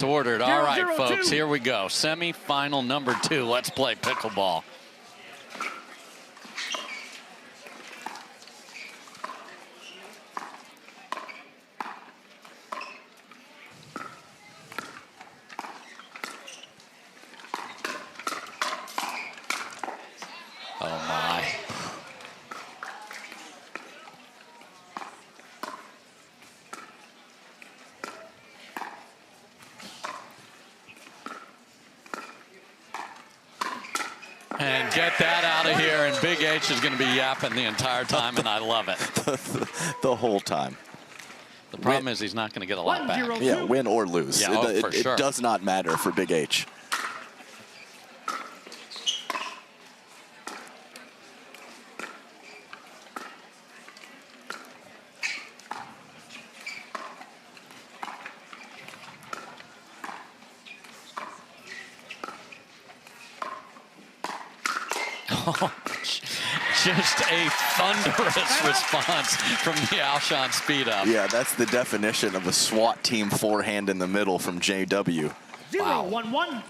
Ordered. All right, folks, here we go. Semi-final number 2. Let's play pickleball. Oh, my. And get that out of here, and Big H is going to be yapping the entire time, and I love it. the whole time. The problem is he's not going to get a lot back. Yeah, win or lose. Yeah, It does not matter for Big H. Just a thunderous response from the Alshon speed up. Yeah, that's the definition of a SWAT team forehand in the middle from JW. Wow. 0-1-1.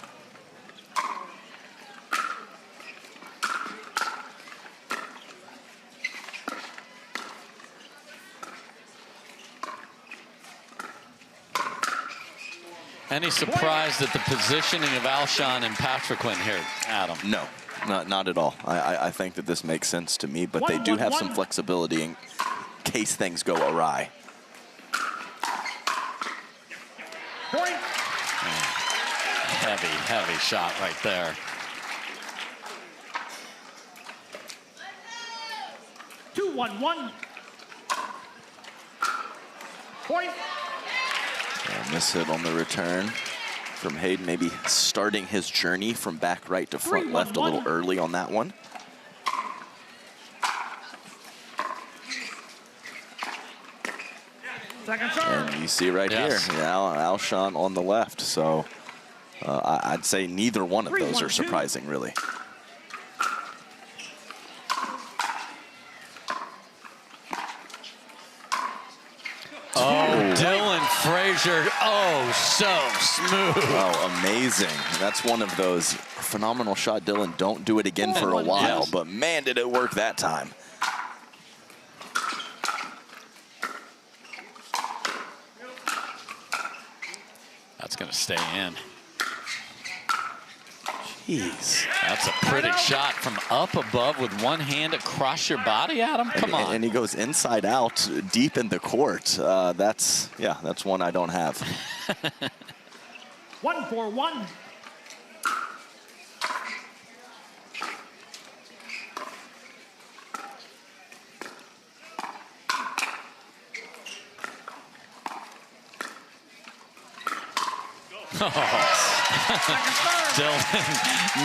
Any surprise at the positioning of Alshon and Patriquin here, Adam? No. Not at all. I think that this makes sense to me, but they do have some flexibility in case things go awry. Heavy shot right there. Two, 1-1. Point. Miss hit on the return from Hayden, maybe starting his journey from back right to front left a little early on that one. And you see right here, Alshon on the left. So I'd say neither one of those are surprising, really. Oh, Dylan Frazier, oh, so smooth. Oh, amazing. That's one of those phenomenal shot, Dylan. Don't do it again for a while, but man, did it work that time. That's going to stay in. Jeez. That's a pretty shot from up above with one hand across your body, Adam. Come on. And he goes inside out deep in the court. That's one I don't have. 1-4-1.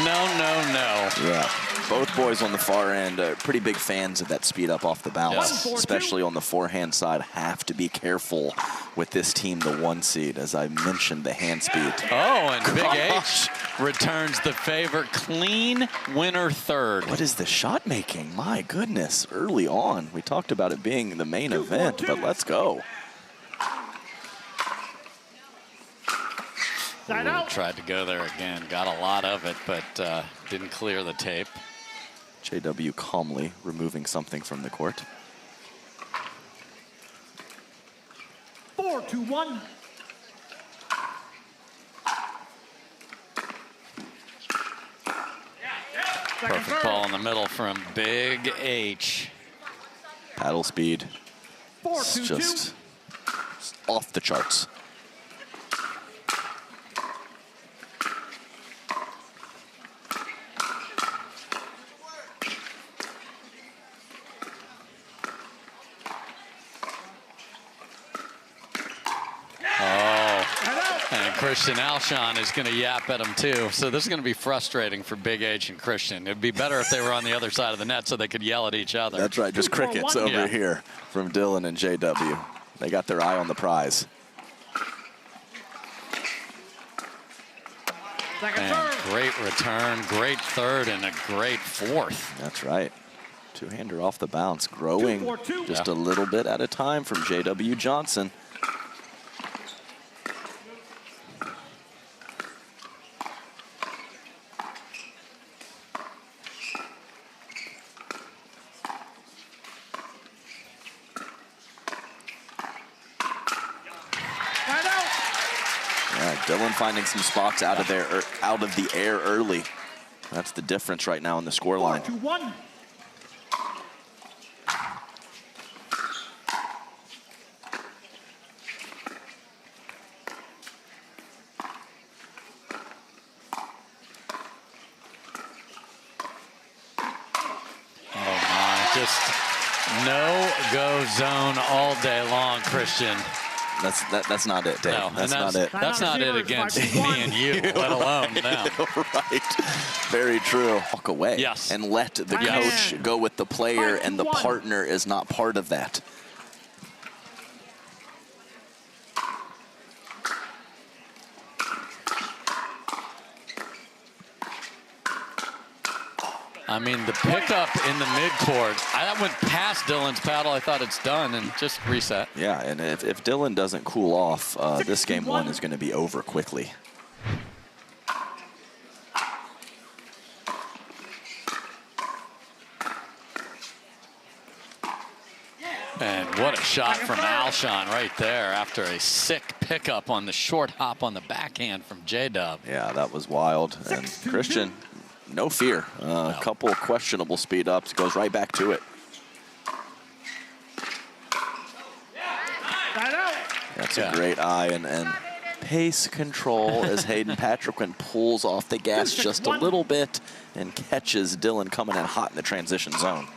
Dylan, no. Yeah, both boys on the far end are pretty big fans of that speed up off the bounce, especially on the forehand side. Have to be careful with this team, the 1 seed, as I mentioned, the hand speed. Oh, and Big H returns the favor. Clean winner third. What is the shot making? My goodness, early on. We talked about it being the main event, but let's go. Tried to go there again, got a lot of it, but didn't clear the tape. JW calmly removing something from the court. 4-2-1. Perfect ball in the middle from Big H. Paddle speed. It's just off the charts. Christian Alshon is going to yap at him too. So this is going to be frustrating for Big H and Christian. It'd be better if they were on the other side of the net so they could yell at each other. That's right, just crickets over here from Dylan and JW. They got their eye on the prize. And great return, great third, and a great fourth. That's right. Two-hander off the bounce, growing just a little bit at a time from JW Johnson. Yeah, Dylan finding some spots out of there, out of the air early. That's the difference right now in the scoreline. 4-1. Just no-go zone all day long, Christian. That's not it, Dave. No, that's not it. That's not it against me and you, let alone them. Right. Very true. Walk away. Yes. And let the coach go with the player, and the 5-1. partner is not part of that. I mean, the pickup in the midcourt, that went past Dylan's paddle. I thought it's done and just reset. Yeah, and if Dylan doesn't cool off, this game one is going to be over quickly. And what a shot from Alshon right there after a sick pickup on the short hop on the backhand from J-Dub. Yeah, that was wild. And Christian, no fear. A couple of questionable speed ups, goes right back to it. That's a great eye and pace control as Hayden Patriquin pulls off the gas just a little bit and catches Dylan coming in hot in the transition zone.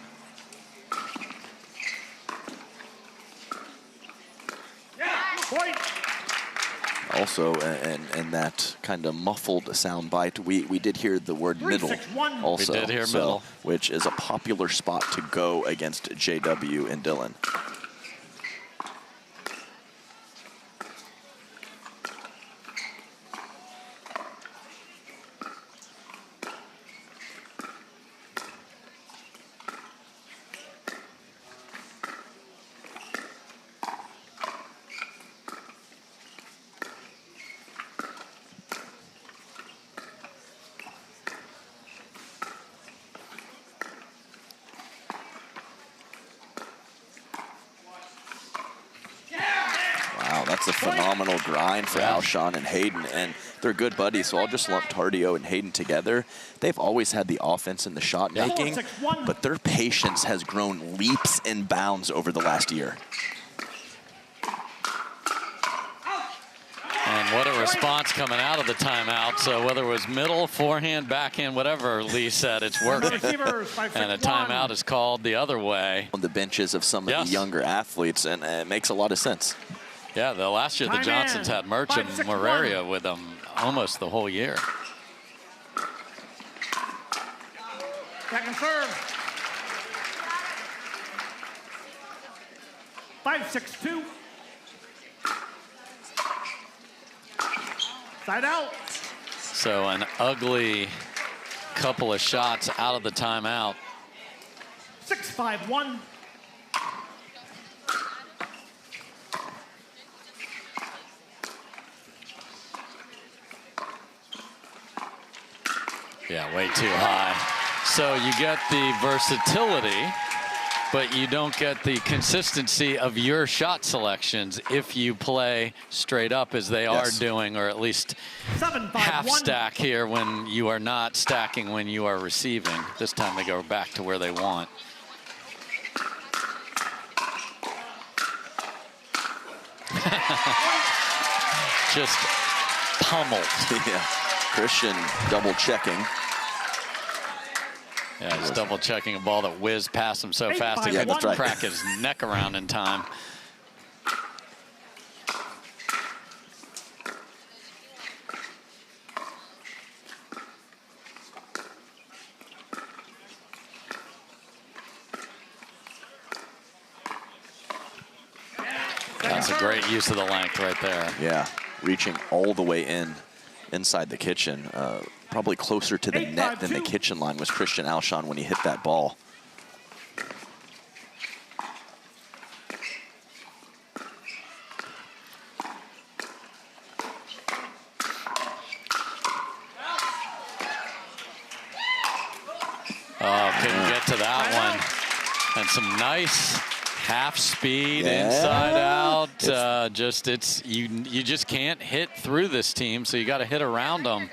Also, in that kind of muffled sound bite, we did hear the word middle also, we did hear middle, which is a popular spot to go against JW and Dylan. That's a phenomenal grind for Alshon and Hayden, and they're good buddies, so I'll just lump Tardio and Hayden together. They've always had the offense and the shot making, but their patience has grown leaps and bounds over the last year. And what a response coming out of the timeout. So whether it was middle, forehand, backhand, whatever Lee said, it's working. And a timeout is called the other way. On the benches of some of the younger athletes, and it makes a lot of sense. Yeah, the last year the Johnsons had Murch and Moraria with them almost the whole year. Second serve. 5-6-2. Side out. So an ugly couple of shots out of the timeout. 6-5-1. Yeah, way too high. So you get the versatility, but you don't get the consistency of your shot selections if you play straight up as they are doing, or at least half stack here when you are not stacking when you are receiving. This time they go back to where they want. Just pummeled. Yeah. Christian double checking. Yeah, he's double checking a ball that whizzed past him so fast he couldn't crack his neck around in time. That's a great use of the length right there. Yeah, reaching all the way inside the kitchen. Probably closer to the net than the kitchen line was Christian Alshon when he hit that ball. Oh, couldn't get to that one. And some nice half speed, inside out. You just can't hit through this team, so you got to hit around them.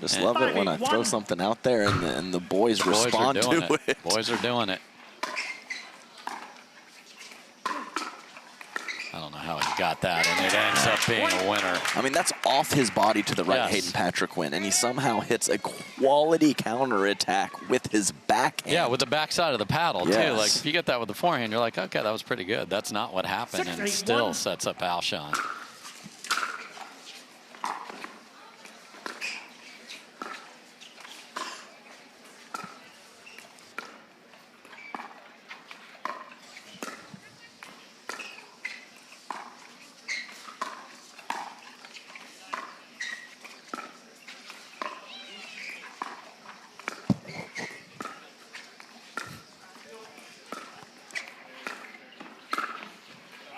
Just love it when I throw something out there and the boys respond to it. Boys are doing it. I don't know how he got that, and it ends up being a winner. I mean, that's off his body to the right, Hayden Patriquin, and he somehow hits a quality counterattack with his backhand. Yeah, with the backside of the paddle, too. Like, if you get that with the forehand, you're like, okay, that was pretty good. That's not what happened, and still sets up Alshon.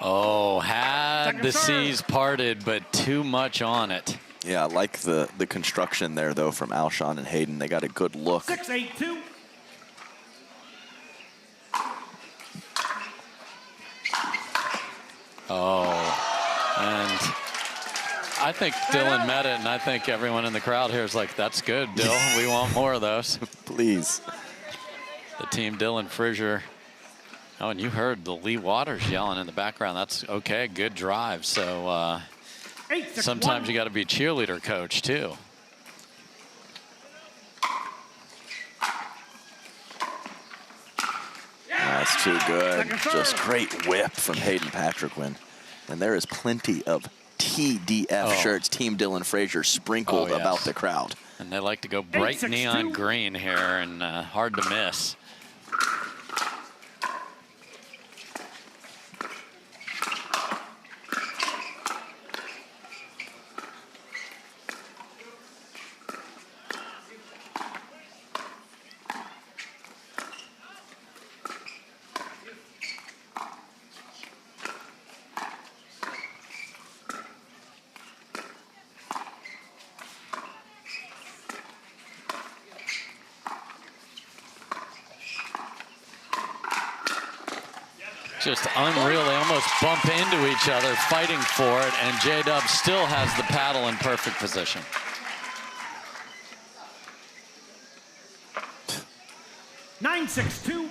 Oh, had the seas parted, but too much on it. Yeah, I like the construction there, though, from Alshon and Hayden. They got a good look. 6-8-2. Oh, and I think Dylan met it, and I think everyone in the crowd here is like, that's good, Dill. We want more of those. Please. The team Dylan Frazier. Oh, and you heard the Lee Waters yelling in the background. That's okay, good drive. So sometimes you got to be a cheerleader coach, too. That's too good. Just great whip from Hayden Patriquin. And there is plenty of TDF shirts, Team Dylan Frazier, sprinkled about the crowd. And they like to go bright neon green here, and hard to miss. Just unreal. They almost bump into each other, fighting for it, and J-Dub still has the paddle in perfect position. Nine, 6-2.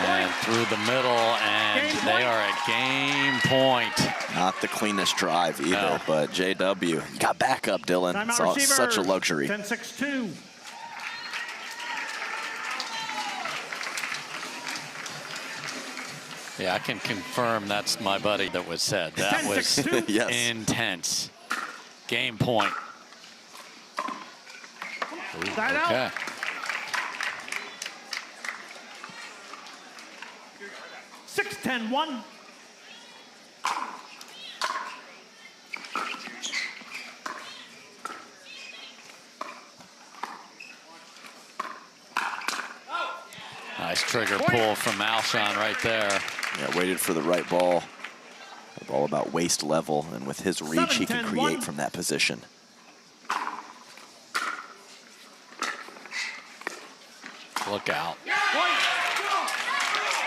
And through the middle, and they are at game point. Not the cleanest drive either, but JW, you got back up, Dylan. It's such a luxury. 10-6-2. Yeah, I can confirm that's my buddy that was said. That was intense. Game point. Ooh, okay. Six, 10-1. Nice trigger pull from Alshon right there. Yeah, waited for the right ball. The ball about waist level, and with his reach, he can create from that position. Look out.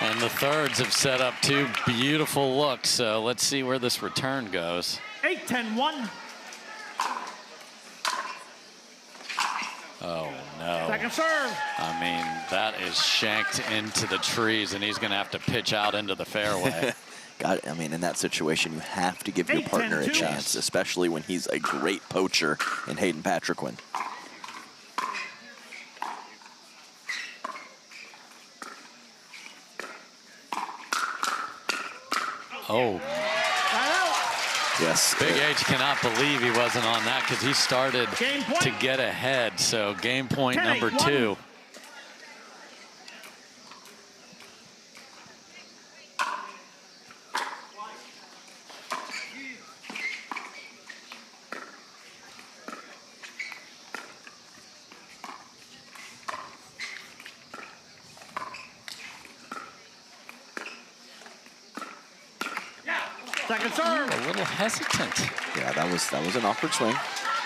And the thirds have set up two beautiful looks, so let's see where this return goes. 8-10-1. Oh, no. Second serve. I mean, that is shanked into the trees, and he's going to have to pitch out into the fairway. I mean, in that situation, you have to give your partner a chance, especially when he's a great poacher in Hayden Patriquin. Oh. Yes. Big H cannot believe he wasn't on that because he started to get ahead. So game point number 2. Second serve. A little hesitant. Yeah, that was an awkward swing.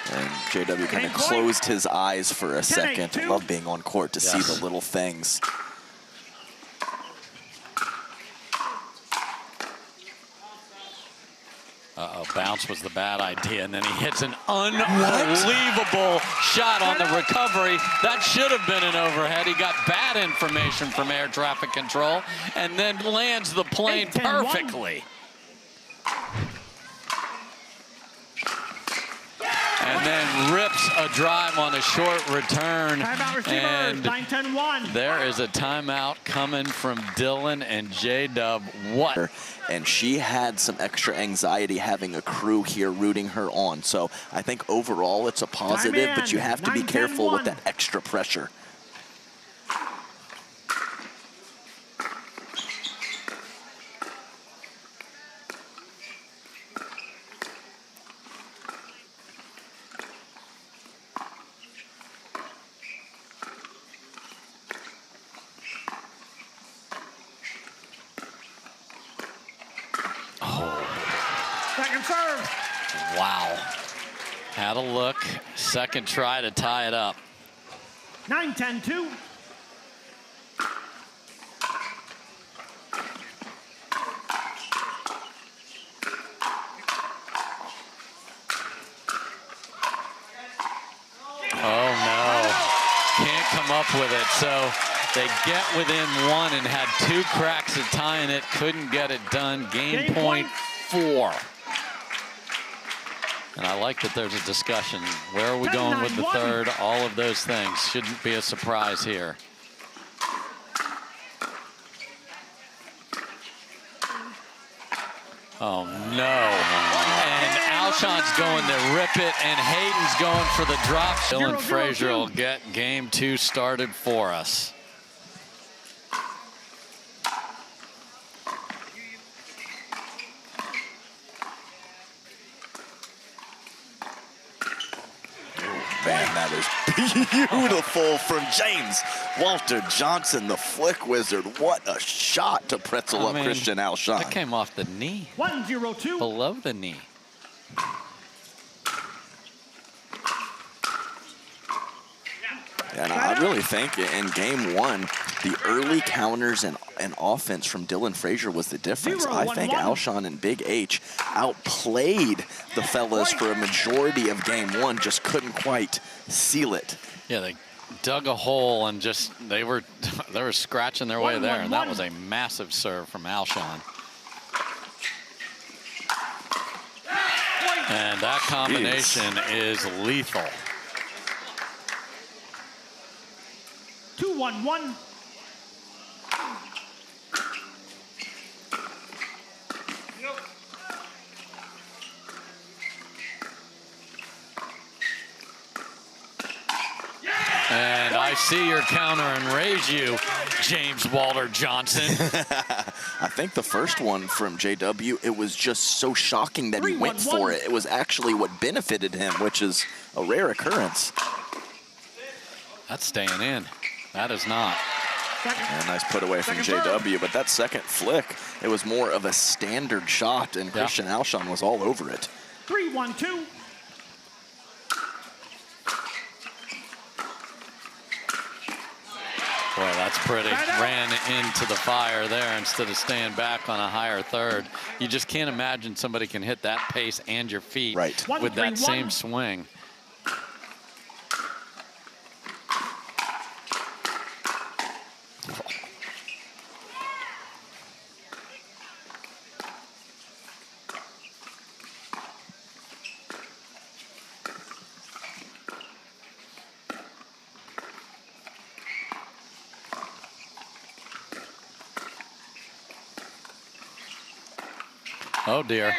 And JW kind of closed his eyes for a second. I love being on court to see the little things. Uh-oh, bounce was the bad idea, and then he hits an unbelievable shot on the recovery. That should have been an overhead. He got bad information from air traffic control and then lands the plane perfectly. And then rips a drive on a short return. And there is a timeout coming from Dylan and J-Dub. What? And she had some extra anxiety having a crew here rooting her on. So I think overall it's a positive, but you have to be careful with that extra pressure. Second serve. Wow. Had a look. Second try to tie it up. 9-10-2. Oh, no. Can't come up with it. So they get within one and had two cracks at tying it. Couldn't get it done. Game point 4. And I like that there's a discussion. Where are we going with the third? All of those things shouldn't be a surprise here. Oh, no. And Alshon's going to rip it, and Hayden's going for the drop. Dylan Frazier will get game 2 started for us. Man, that is beautiful from James Walter Johnson, the flick wizard. What a shot to pretzel up Christian Alshon. That came off the knee. 1-0-2. Below the knee. And I really think in game 1, the early counters and offense from Dylan Frazier was the difference. I think Alshon and Big H outplayed the fellas for a majority of game 1, just couldn't quite seal it. Yeah, they dug a hole and just they were scratching their way there, and that was a massive serve from Alshon. And that combination is lethal. 2-1-1. And I see your counter and raise you, James Walter Johnson. I think the first one from JW, it was just so shocking that he went for it. It was actually what benefited him, which is a rare occurrence. That's staying in. That is not. And nice put away from JW, but that second flick, it was more of a standard shot, and Christian Alshon was all over it. 3-1-2. Boy, that's pretty. Ran into the fire there instead of staying back on a higher third. You just can't imagine somebody can hit that pace and your feet with that same swing. Oh dear.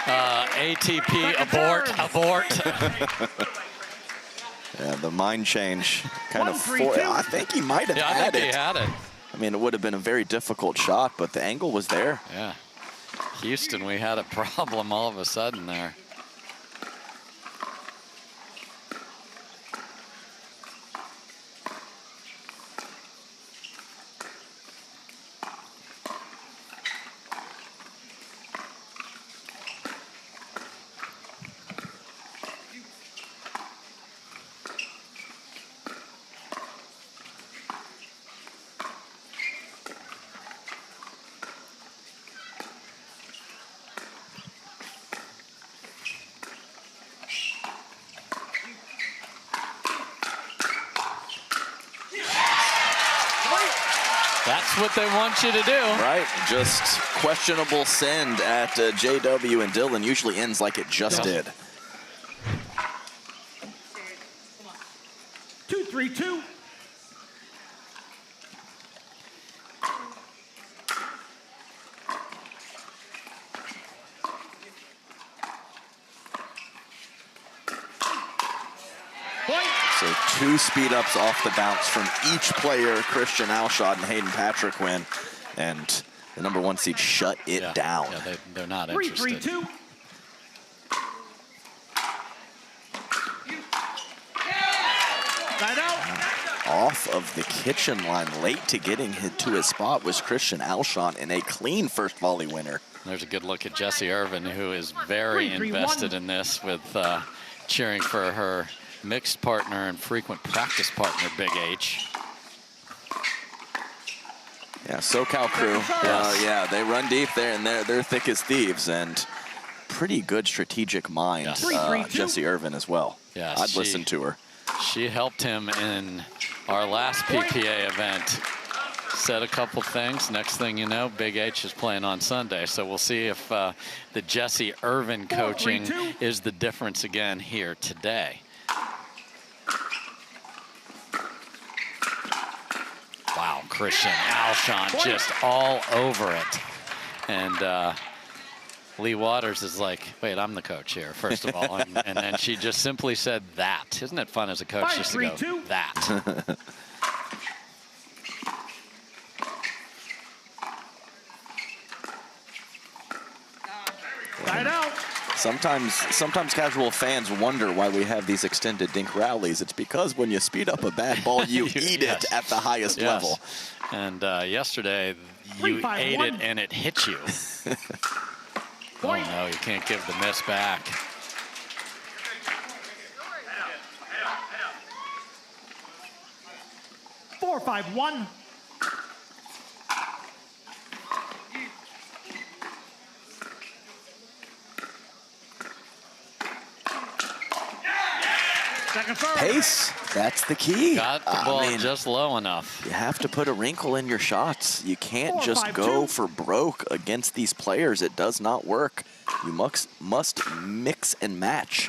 ATP abort. Yeah, the mind change kind of. I think he might have had it. He had it. I mean, it would have been a very difficult shot, but the angle was there. Yeah. Houston, we had a problem all of a sudden there. That's what they want you to do. Right, just questionable send at JW, and Dylan usually ends like it just did. 2-3-2. So 2 speed-ups off the bounce from each player, Christian Alshon and Hayden Patriquin, and the #1 seed shut it down. Yeah, they're not interested. 3-3-2. Side out. Off of the kitchen line, late to getting to his spot was Christian Alshon, and a clean first volley winner. There's a good look at Jessie Irvin, who is very 3-3-1. invested in this with cheering for her mixed partner and frequent practice partner, Big H. Yeah, SoCal crew. Yeah, they run deep there, and they're thick as thieves, and pretty good strategic mind. Yes. 3-3-2. Jessie Irvin as well. Yes, I'd listen to her. She helped him in our last PPA event. Said a couple things. Next thing you know, Big H is playing on Sunday. So we'll see if the Jessie Irvin coaching 4-3-2. is the difference again here today. Wow, Christian Alshon just all over it. And Lee Waters is like, wait, I'm the coach here, first of all. And then she just simply said that. Isn't it fun as a coach just to go, 5-3-2. that? Side out. Sometimes casual fans wonder why we have these extended dink rallies. It's because when you speed up a bad ball, you eat Yes. it at the highest level. And yesterday, you 3-5-1. ate it and it hit you. Oh no, you can't give the miss back. Four, 5-1. Second serve. Pace, that's the key. Got the ball just low enough. You have to put a wrinkle in your shots. You can't just 4-5-2. go for broke against these players. It does not work. You must mix and match.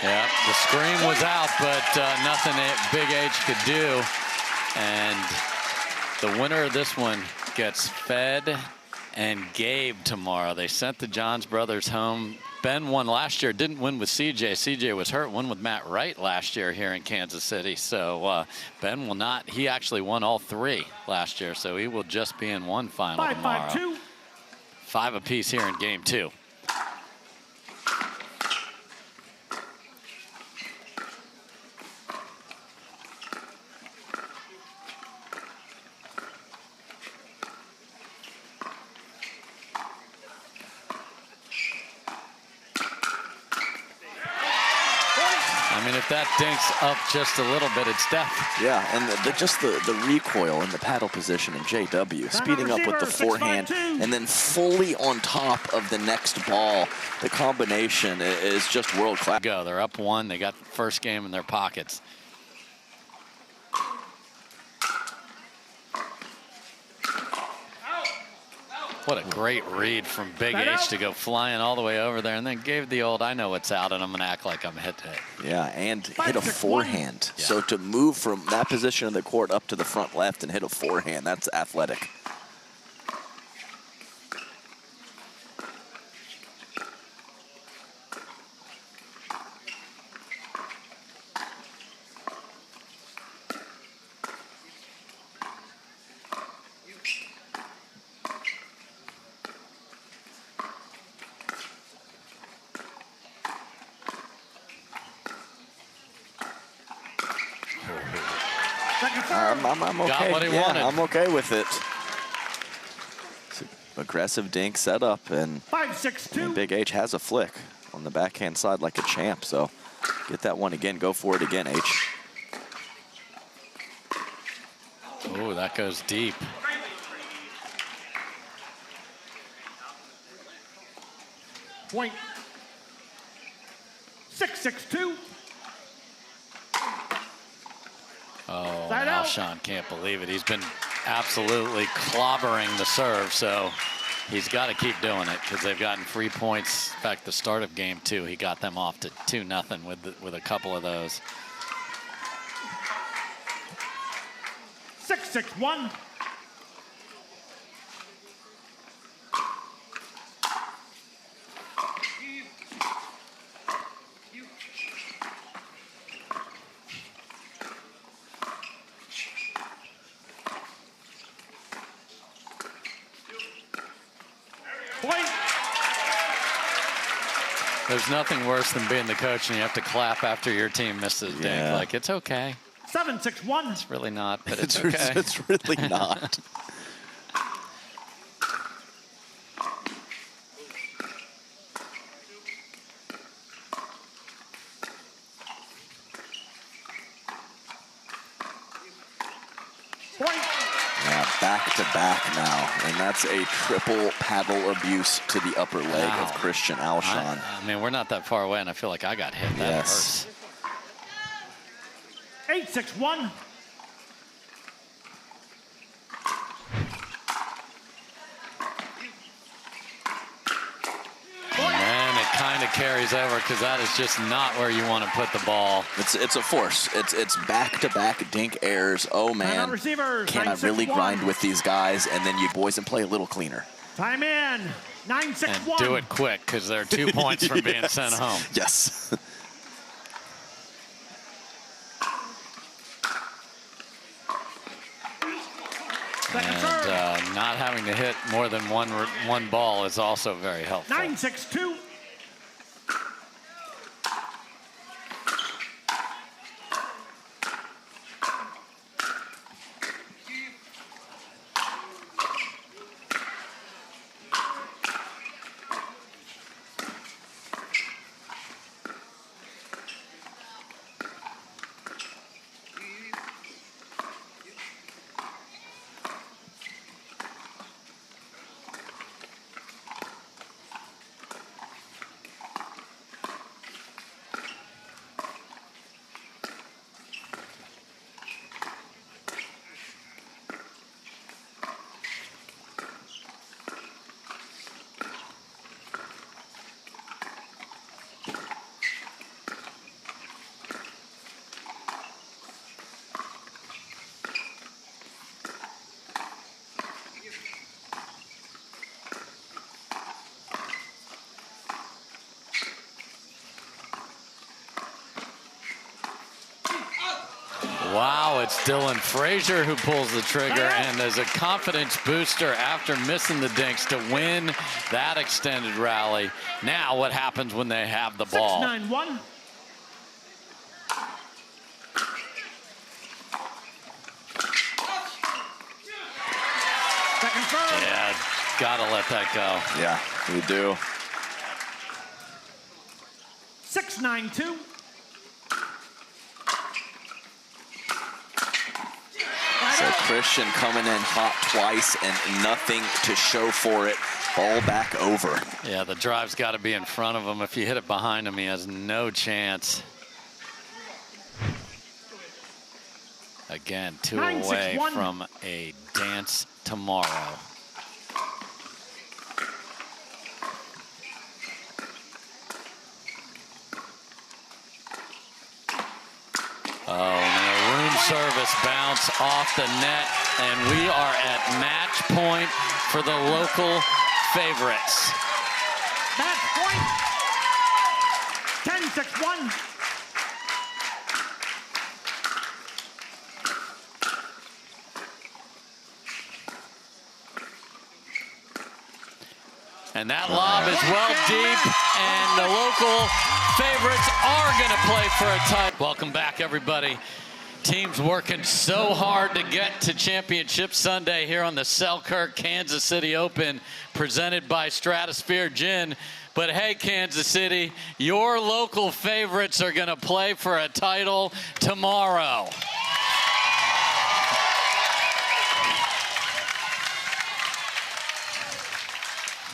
Yeah, the screen was out, but nothing that Big H could do. And the winner of this one gets fed and Gabe tomorrow. They sent the Johns brothers home. Ben won last year, didn't win with CJ. CJ was hurt, won with Matt Wright last year here in Kansas City. So Ben will not, he actually won all 3 last year, so he will just be in one final tomorrow. 5-5-2. 5 apiece here in game 2. I mean, if that dinks up just a little bit, it's death. Yeah, and just the recoil in the paddle position in JW, speeding up with the forehand, 6-5-2. and then fully on top of the next ball. The combination is just world class. Go, they're up 1. They got the first game in their pockets. What a great read from Big Side H out. to go flying all the way over there and then gave the old, I know what's out and I'm going to act like I'm hit it. Yeah, and hit a 5-6-1. forehand. Yeah. So to move from that position of the court up to the front left and hit a forehand, that's athletic. Second serve. I'm okay. Got what he yeah, wanted. I'm okay with it. Aggressive dink setup, and 5-6-2. Big H has a flick on the backhand side like a champ, so get that one again. Go for it again, H. Oh, that goes deep. Point. 6-6-2. Oh, Side now out. Alshon can't believe it. He's been absolutely clobbering the serve, so he's got to keep doing it because they've gotten 3 points. In fact, the start of game 2, he got them off to 2-0 with a couple of those. 6-6-1. Point. There's nothing worse than being the coach and you have to clap after your team misses dink. Yeah. Like, it's okay. 7-6-1. It's really not, but it's okay. It's really not. Point. Yeah, back to back now, and that's a triple paddle abuse to the upper leg Wow. of Christian Alshon. I mean, we're not that far away, and I feel like I got hit. That Yes. hurts. 8-6-1. And then it kind of carries over because that is just not where you want to put the ball. It's a force. It's back to back dink errors. Oh Timeout man, receivers. can I 9-6-1. really grind with these guys? And then you boys and play a little cleaner. Time in. 9-6-1. And do it quick because they're 2 points from being Yes. sent home. Yes. Second And serve. not having to hit more than one ball is also very helpful. 9-6-2. Wow, it's Dylan Frazier who pulls the trigger and as a confidence booster after missing the dinks to win that extended rally. Now what happens when they have the ball? 6-9-1. Second serve. Yeah, gotta let that go. Yeah, we do. 6-9-2. So Christian coming in hot twice and nothing to show for it. Ball back over. Yeah, the drive's got to be in front of him. If you hit it behind him, he has no chance. Again, 2 away 9-6-1. from a dance tomorrow. Oh, and a room service bounce off the net, and we are at match point for the local favorites. Match point. 10-6-1. And that lob is well deep, and the local favorites are going to play for a tie. Welcome back, everybody. Teams working so hard to get to Championship Sunday here on the Selkirk Kansas City Open, presented by Stratosphere Gin. But hey, Kansas City, your local favorites are going to play for a title tomorrow.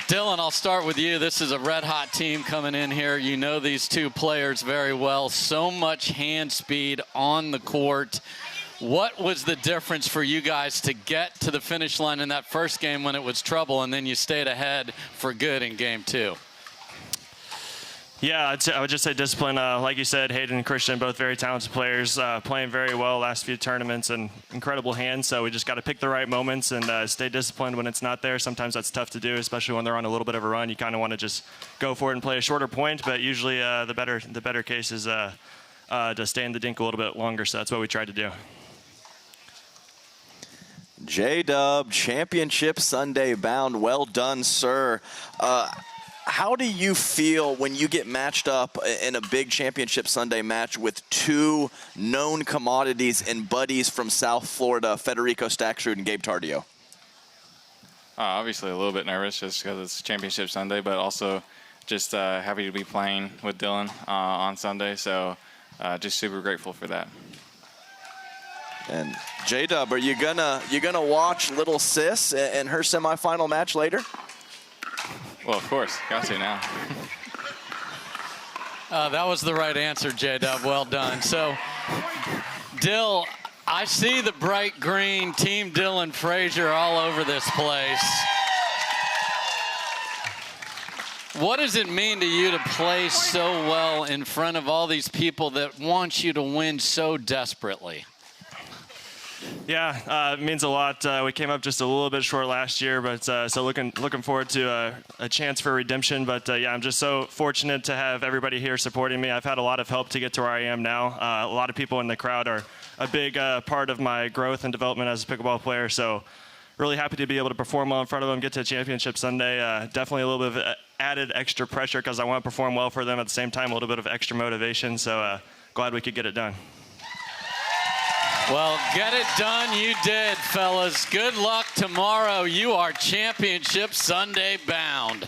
Dylan, I'll start with you. This is a red-hot team coming in here. You know these two players very well. So much hand speed on the court. What was the difference for you guys to get to the finish line in that first game when it was trouble, and then you stayed ahead for good in game two? Yeah, I would just say discipline. Like you said, Hayden and Christian, both very talented players, playing very well last few tournaments and incredible hands. So we just got to pick the right moments and stay disciplined when it's not there. Sometimes that's tough to do, especially when they're on a little bit of a run. You kind of want to just go for it and play a shorter point, but usually the better case is to stay in the dink a little bit longer. So that's what we tried to do. J-Dub, Championship Sunday bound. Well done, sir. How do you feel when you get matched up in a big Championship Sunday match with two known commodities and buddies from South Florida, Federico Staksrud and Gabe Tardio? Obviously a little bit nervous just because it's Championship Sunday, but also just happy to be playing with Dylan on Sunday. So just super grateful for that. And J-Dub, are you gonna watch little sis in her semifinal match later? Well, of course, got to now. That was the right answer, J-Dub. Well done. So, Dill, I see the bright green Team Dylan Frazier all over this place. What does it mean to you to play so well in front of all these people that want you to win so desperately? Yeah, it means a lot. We came up just a little bit short last year, but so looking forward to a chance for redemption. But yeah, I'm just so fortunate to have everybody here supporting me. I've had a lot of help to get to where I am now. A lot of people in the crowd are a big part of my growth and development as a pickleball player. So really happy to be able to perform well in front of them, get to Championship Sunday. Definitely a little bit of added extra pressure because I want to perform well for them at the same time, a little bit of extra motivation. So glad we could get it done. Well, get it done you did, fellas. Good luck tomorrow. You are Championship Sunday bound.